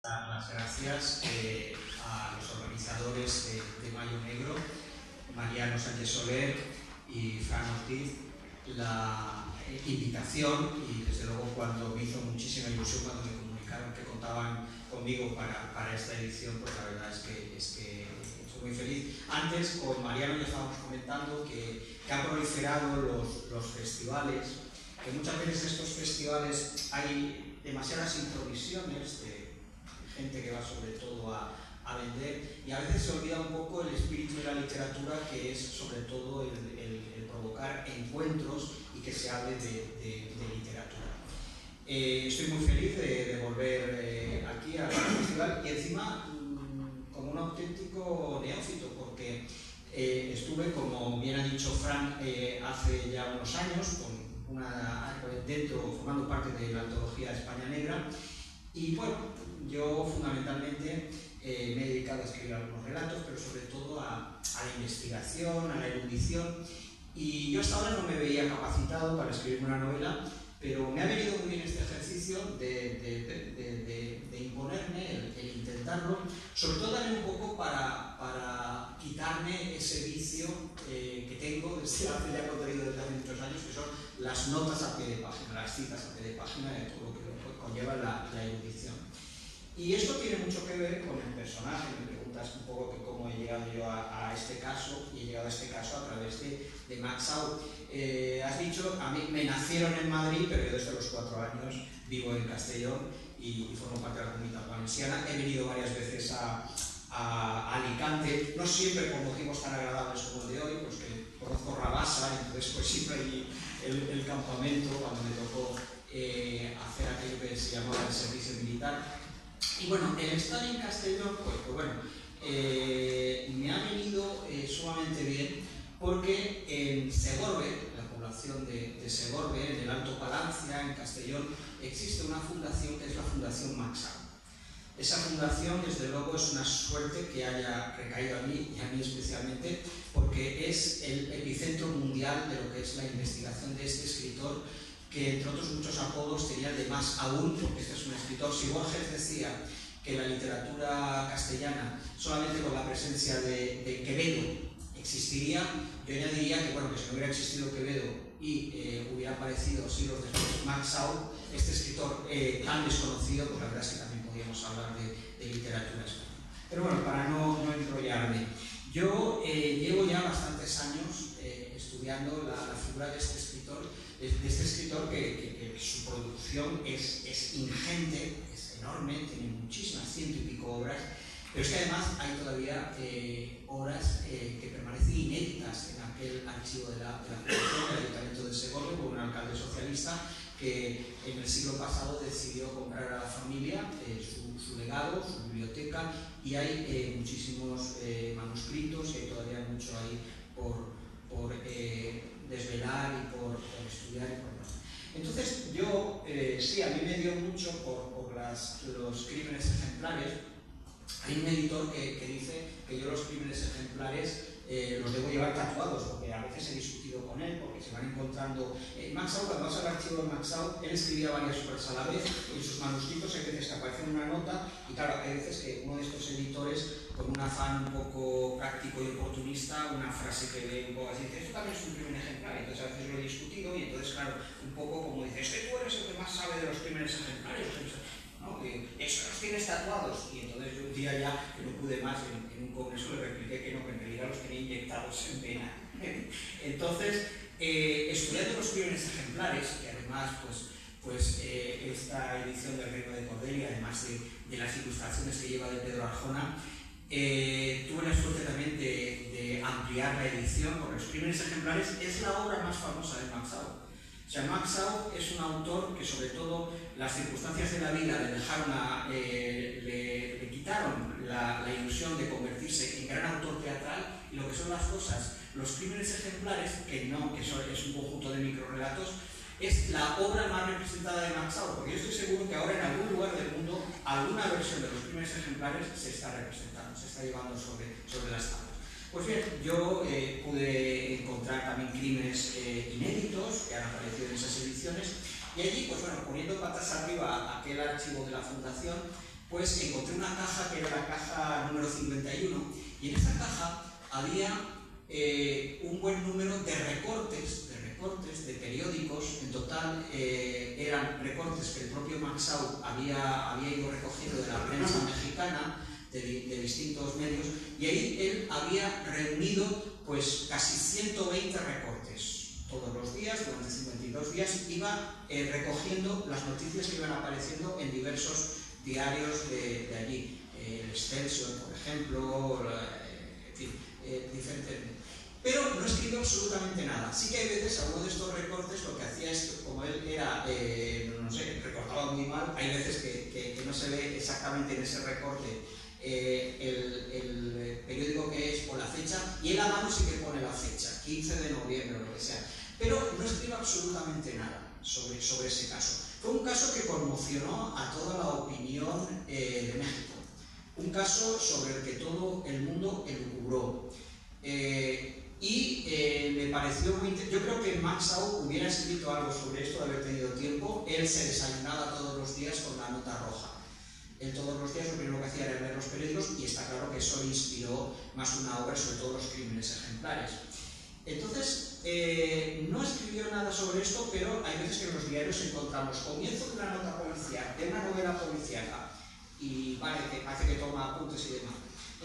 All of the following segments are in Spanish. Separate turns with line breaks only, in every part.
Las gracias a los organizadores de Mayo Negro, Mariano Sánchez Soler y Fran Ortiz, la invitación, y desde luego cuando me hizo muchísima ilusión cuando me comunicaron que contaban conmigo para esta edición, pues la verdad es que estoy muy feliz. Antes con Mariano ya estábamos comentando que han proliferado los festivales, que muchas veces en estos festivales hay demasiadas improvisiones de gente que va sobre todo a vender, y a veces se olvida un poco el espíritu de la literatura, que es sobre todo el provocar encuentros y que se hable de literatura. Estoy muy feliz de volver aquí al festival, y encima como un auténtico neófito, porque estuve, como bien ha dicho Fran, hace ya unos años formando parte de la antología España Negra. Y bueno, yo fundamentalmente me he dedicado a escribir algunos relatos, pero sobre todo a la investigación, a la erudición, y yo hasta ahora no me veía capacitado para escribir una novela, pero me ha venido muy bien este ejercicio de imponerme, el intentarlo, sobre todo también un poco para quitarme ese vicio que tengo desde hace ya contenido desde hace muchos años, que son las notas a pie de página, las citas a pie de página de todo lo que conlleva la erudición. Y esto tiene mucho que ver con el personaje. Me preguntas un poco que cómo he llegado yo a este caso, y he llegado a este caso a través de Max Out. Has dicho, a mí me nacieron en Madrid, pero yo desde los 4 años vivo en Castellón y formo parte de la comunidad valenciana. He venido varias veces a Alicante, no siempre por motivos tan agradables como el de hoy, pues que conozco Rabasa, y entonces pues siempre hay el campamento cuando me tocó hacer aquello que se llamaba el servicio militar. Y bueno, el estar en Castellón, pues bueno, me ha venido sumamente bien, porque en Segorbe, la población de Segorbe, en el Alto Palancia, en Castellón, existe una fundación que es la Fundación Max Out. Esa fundación, desde luego, es una suerte que haya recaído a mí, y a mí especialmente, porque es el epicentro mundial de lo que es la investigación de este escritor, que entre otros muchos apodos tenía de más aún, porque este es un escritor. Si Borges decía que la literatura castellana solamente con la presencia de Quevedo existiría, yo añadiría que, bueno, que si no hubiera existido Quevedo y hubiera aparecido siglos después Max Out, este escritor tan desconocido, pues la verdad es que también podríamos hablar de literatura española. Pero bueno, para no enrollarme, yo llevo ya bastantes años estudiando la figura de este escritor, que su producción es ingente, es enorme, tiene muchísimas, 100 y pico obras, pero es que además hay todavía obras que permanecen inéditas en aquel archivo de la Fundación del Ayuntamiento de Segorbe, por un alcalde socialista que en el siglo pasado decidió comprar a la familia su legado, su biblioteca, y hay muchísimos manuscritos, y hay todavía mucho ahí por desvelar y por estudiar y por más. Entonces yo, sí, a mí me dio mucho por los crímenes ejemplares. Hay un editor que dice que yo los crímenes ejemplares los debo llevar tatuados, porque a veces he discutido con él, porque se van encontrando... Max Out, cuando vas al archivo de Max Out, él escribía varias obras a la vez, y en sus manuscritos hay veces que aparece una nota, y claro, hay veces que uno de estos editores, con un afán un poco práctico y oportunista, una frase que ve un poco así, dice, esto también es un crimen ejemplar. Entonces a veces lo he discutido, y entonces claro, un poco como dice, es que tú eres el que más sabe de los crímenes ejemplares, ¿no? Eso los tienes tatuados. Y entonces yo un día ya, que no pude más, en un congreso le repliqué que no, que en realidad los tenía inyectados en vena. Entonces, estudiando los crímenes ejemplares, que además pues esta edición del Reino de Cordelia, además de las ilustraciones que lleva de Pedro Arjona, tuve la suerte también de ampliar la edición, porque los crímenes ejemplares es la obra más famosa de Max Out. O sea, Max Out es un autor que, sobre todo, las circunstancias de la vida le quitaron la ilusión de convertirse en gran autor teatral, y lo que son las cosas, los crímenes ejemplares, que es un conjunto de microrelatos, es la obra más representada de Max Out, porque yo estoy seguro que ahora en algún lugar del mundo alguna versión de los crímenes ejemplares se está representando, se está llevando sobre las tablas. Pues bien, yo pude encontrar también crímenes inéditos que han aparecido en esas ediciones, y allí, pues bueno, poniendo patas arriba aquel archivo de la Fundación, pues encontré una caja que era la caja número 51, y en esta caja había un buen número de recortes de periódicos. En total eran recortes que el propio Maxau había ido recogiendo de la prensa mexicana, de distintos medios, y ahí él había reunido pues casi 120 recortes. Todos los días, durante 52 días, iba recogiendo las noticias que iban apareciendo en diversos diarios de allí. El Excelsior, por ejemplo, en fin, diferentes. Pero no escribió absolutamente nada. Sí que hay veces, alguno de estos recortes, lo que hacía es que, como él era, no sé, recortaba muy mal, hay veces que no se ve exactamente en ese recorte el periódico que es o la fecha, y él a mano sí que pone la fecha, 15 de noviembre o lo que sea. Pero no escribe absolutamente nada sobre ese caso. Fue un caso que conmocionó a toda la opinión de México. Un caso sobre el que todo el mundo elucubró. Me pareció muy interesante. Yo creo que Maxau hubiera escrito algo sobre esto de haber tenido tiempo. Él se desayunaba todos los días con la nota roja. Él todos los días lo primero que hacía era leer los periódicos, y está claro que eso inspiró más una obra sobre todos los crímenes ejemplares. Entonces, no escribió nada sobre esto, pero hay veces que en los diarios encontramos comienzo de una nota policial, de una novela policíaca, y vale, que parece que toma apuntes y demás.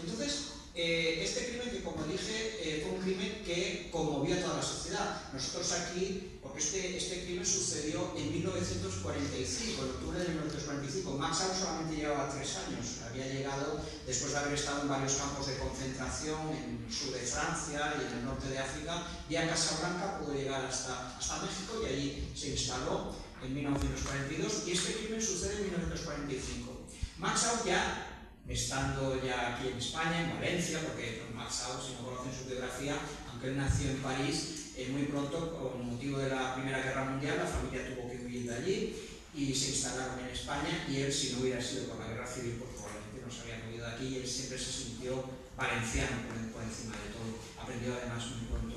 Entonces, este crimen, que como dije, fue un crimen que conmovió a toda la sociedad. Nosotros aquí, porque este crimen sucedió en 1945, en octubre de 1945. Maxau solamente llevaba 3 años. Había llegado después de haber estado en varios campos de concentración en el sur de Francia y en el norte de África, y a Casablanca pudo llegar hasta México, y allí se instaló en 1942, y este crimen sucede en 1945. Maxau, ya estando ya aquí en España, en Valencia, porque Maxau, si no conocen su biografía, aunque él nació en París, muy pronto, con motivo de la Primera Guerra Mundial, la familia tuvo que huir de allí y se instalaron en España, y él, si no hubiera sido por la Guerra Civil, pues probablemente no se había movido de aquí, y él siempre se sintió valenciano por encima de todo. Aprendió además muy pronto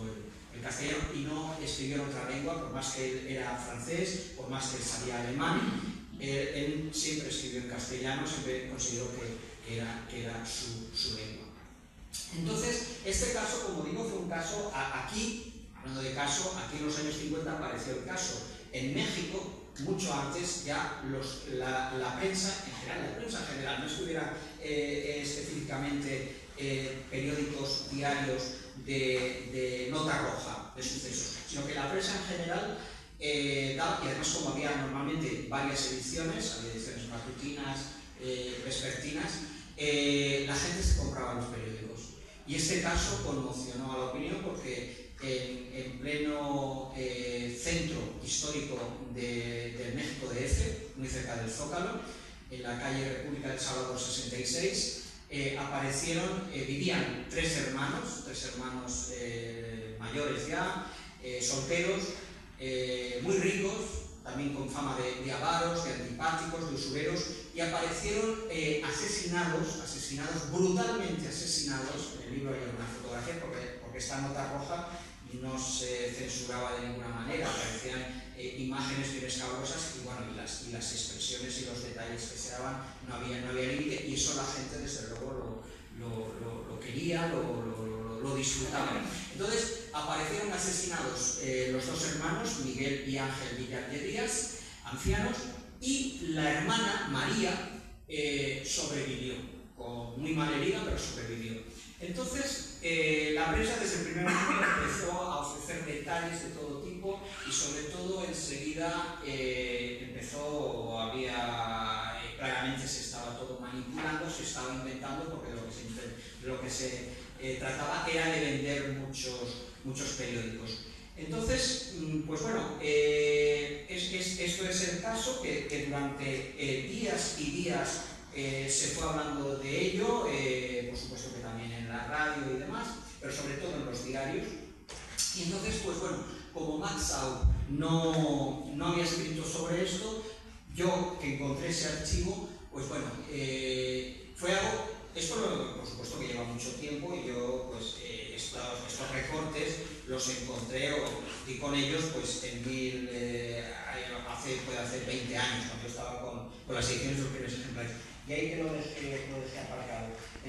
el castellano, y no escribió en otra lengua, por más que él era francés, por más que él sabía alemán. Él siempre escribió en castellano, siempre consideró que era su lengua. Entonces, este caso, como digo, fue un caso, aquí, hablando de caso, aquí en los años 50 apareció el caso. En México, mucho antes, ya la prensa en general, no estuviera específicamente periódicos, diarios de nota roja de sucesos, sino que la prensa en general y además, como había normalmente varias ediciones, había ediciones matutinas, vespertinas, la gente se compraba los periódicos. Y este caso conmocionó a la opinión, porque en pleno centro histórico del México DF, muy cerca del Zócalo, en la calle República del Salvador 66, vivían tres hermanos mayores ya, solteros, muy ricos, también con fama de avaros, de antipáticos, de usureros, y aparecieron asesinados, brutalmente asesinados. En el libro hay alguna fotografía, porque esta nota roja no se censuraba de ninguna manera, aparecían imágenes bien escabrosas, y bueno, y las expresiones y los detalles que se daban, no había límite, y eso la gente desde luego lo quería, lo disfrutaban. Entonces aparecieron asesinados los dos hermanos, Miguel y Ángel Villar de Díaz, ancianos, y la hermana María sobrevivió, muy mal herida, pero sobrevivió. Entonces la prensa desde el primer momento empezó a ofrecer detalles de todo tipo, y sobre todo enseguida claramente se estaba todo manipulando, se estaba inventando, porque lo que se trataba era de vender muchos periódicos. Entonces, pues bueno, esto es el caso que durante días y días se fue hablando de ello, por supuesto que también en la radio y demás, pero sobre todo en los diarios. Y entonces, pues bueno, como Maxau no había escrito sobre esto, yo que encontré ese archivo, pues bueno, fue algo. Esto, por supuesto, que lleva mucho tiempo, y yo, pues, estos recortes los encontré o di con ellos, pues, puede hacer 20 años, cuando yo estaba con las ediciones de los primeros ejemplares. y ahí que lo dejé aparcado.